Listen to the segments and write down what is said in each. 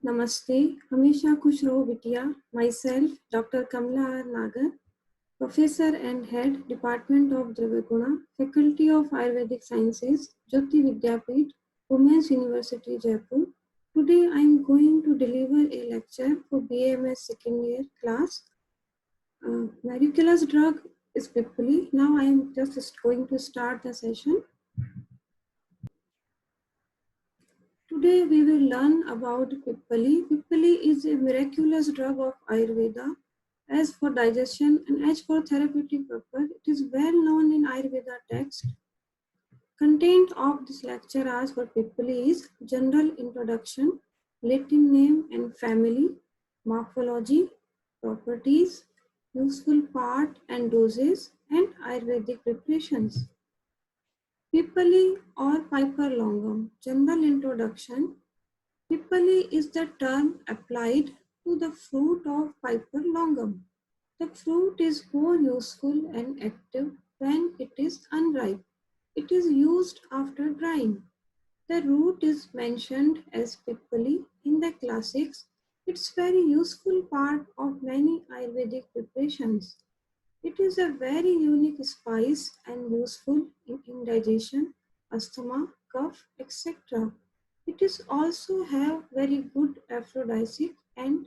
नमस्ते, हमेशा खुश रहो बिटिया। Myself, Dr. Kamla R. Nagar, Professor and Head, Department of Dravaguna, Faculty of Ayurvedic Sciences, Jyoti Vidyapeeth, Women's University, Jaipur. Today I am going to deliver a lecture for BAMS second year class. Miraculous drug is Pipali. Now I am just going to start the session. Today we will learn about Pipali. Pipali is a miraculous drug of Ayurveda. As for digestion and as for therapeutic purpose, it is well known in Ayurveda text. Content of this lecture as for Pipali is general introduction, Latin name and family, morphology, properties, useful part and doses, and Ayurvedic preparations. Pipali or Piper longum. General introduction. Pipali is the term applied to the fruit of Piper longum. The fruit is more useful and active when it is unripe. It is used after drying. The root is mentioned as Pipali in the classics. It's very useful part of many Ayurvedic preparations. It is a very unique spice and useful in indigestion, asthma, cough, etc. It is also have very good aphrodisiac and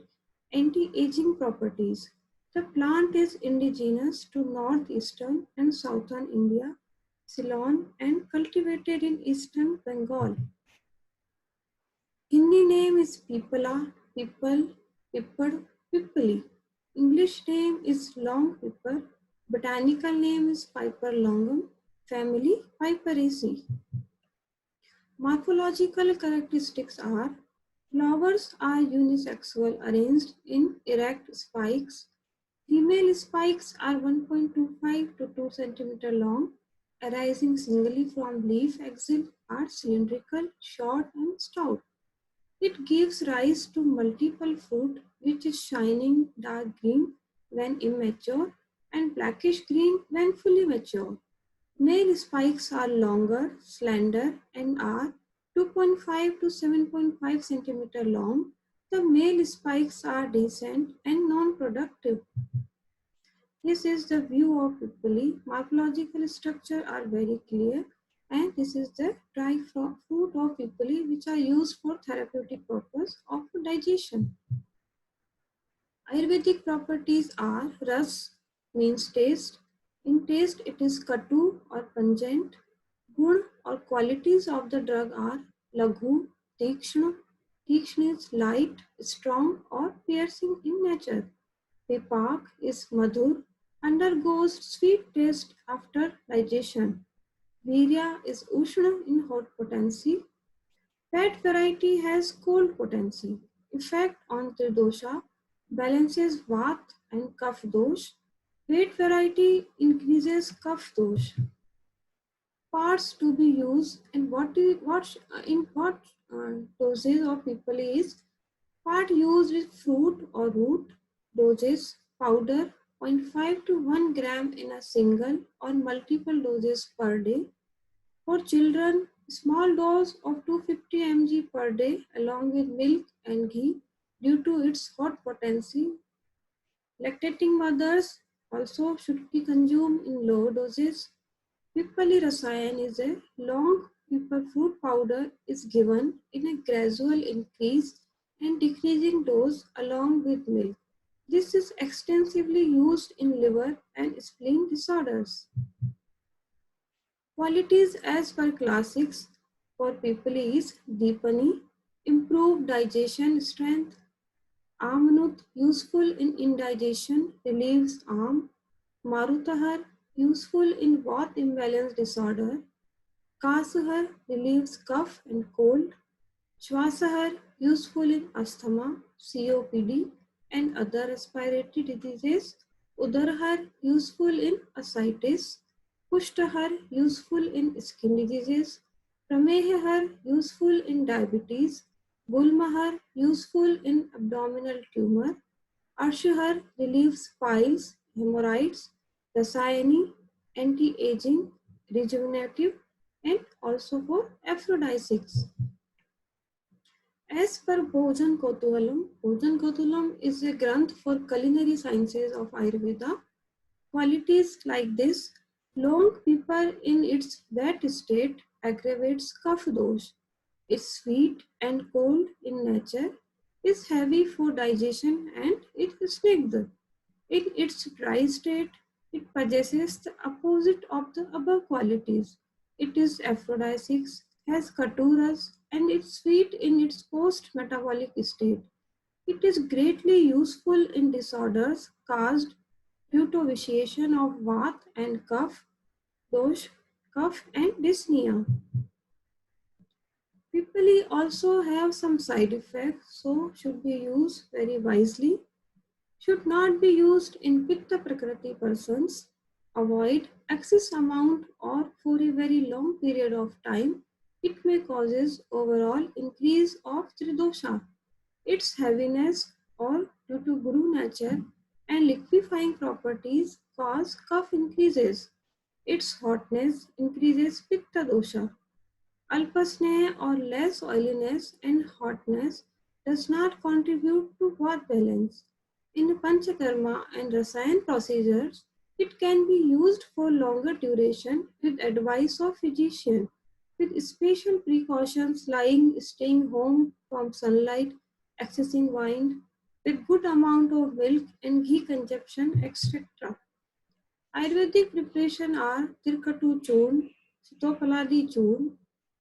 anti-aging properties. The plant is indigenous to northeastern and southern India, Ceylon, and cultivated in eastern Bengal. Hindi name is Pipala, Pipal, Pipad, Pipali. English name is long pipper. Botanical name is Piper longum. Family Piperaceae. Morphological characteristics are flowers are unisexual arranged in erect spikes. Female spikes are 1.25 to 2 cm long, arising singly from leaf axil, are cylindrical, short and stout. It gives rise to multiple fruit which is shining dark green when immature and blackish green when fully mature. Male spikes are longer, slender and are 2.5 to 7.5 centimeter long. The male spikes are decent and non-productive. This is the view of Pipali. Morphological structure are very clear, and this is the dry fruit of Pipali which are used for therapeutic purpose of digestion. Ayurvedic properties are ras means taste. In taste it is katu or pungent. Gun or qualities of the drug are laghu, tikshna. Tikshna is light, strong or piercing in nature. Vipak is madhur, undergoes sweet taste after digestion. Virya is ushna in hot potency. Fat variety has cold potency. Effect on tridosha balances vat and kapha dosh. Weight variety increases kapha dosh. Parts to be used and in what doses of people is part used with fruit or root, doses powder 0.5 to 1 gram in a single or multiple doses per day. For children, small dose of 250 mg per day along with milk and ghee due to its hot potency. Lactating mothers also should be consumed in low doses. Pipali Rasayan is a long pipal fruit powder is given in a gradual increase and decreasing dose along with milk. This is extensively used in liver and spleen disorders. Qualities as per classics for Pipali is Deepani, improved digestion strength, Amanut, useful in indigestion, relieves arm, Marutahar, useful in Vata imbalance disorder, Kasahar relieves cough and cold. Shwasahar useful in asthma, COPD and other respiratory diseases. Udarhar useful in ascites. Pushtahar useful in skin diseases. Pramehahar useful in diabetes. Gulmahar useful in abdominal tumor. Arshahar relieves piles, hemorrhoids. Rasayani anti-aging, rejuvenative and also for aphrodisiacs. As per Bhojan Kotulam is a granth for culinary sciences of Ayurveda. Qualities like this, long pepper in its wet state aggravates kapha dosh. It's sweet and cold in nature, is heavy for digestion and it is snigdha. In its dry state, it possesses the opposite of the above qualities. It is aphrodisiac, has katuras, and is sweet in its post-metabolic state. It is greatly useful in disorders caused due to vitiation of Vata and dosh, cough and dyspnea. Pipali also have some side effects, so should be used very wisely. Should not be used in Pitta Prakriti persons. Avoid excess amount or for a very long period of time. It may causes overall increase of Tridosha. Its heaviness or due to Guru nature and liquefying properties cause cough increases. Its hotness increases Pitta dosha. Alpasneh or less oiliness and hotness does not contribute to bath balance. In Panchakarma and Rasayan procedures, it can be used for longer duration with advice of physician, with special precautions like staying home from sunlight, accessing wine, with good amount of milk and ghee consumption, etc. Ayurvedic preparation are Tirkatu Churn, Sitopaladi Churn,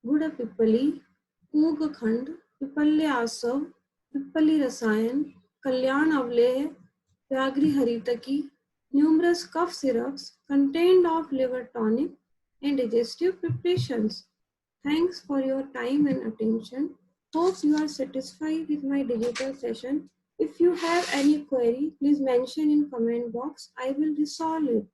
Guda Pippali, Poog Khand, Pipalya Asav, Pippali Rasayan, Kalyan Avleh, Vyagri Haritaki, numerous cough syrups contained of liver tonic and digestive preparations. Thanks for your time and attention. Hope you are satisfied with my digital session. If you have any query, please mention in comment box. I will resolve it.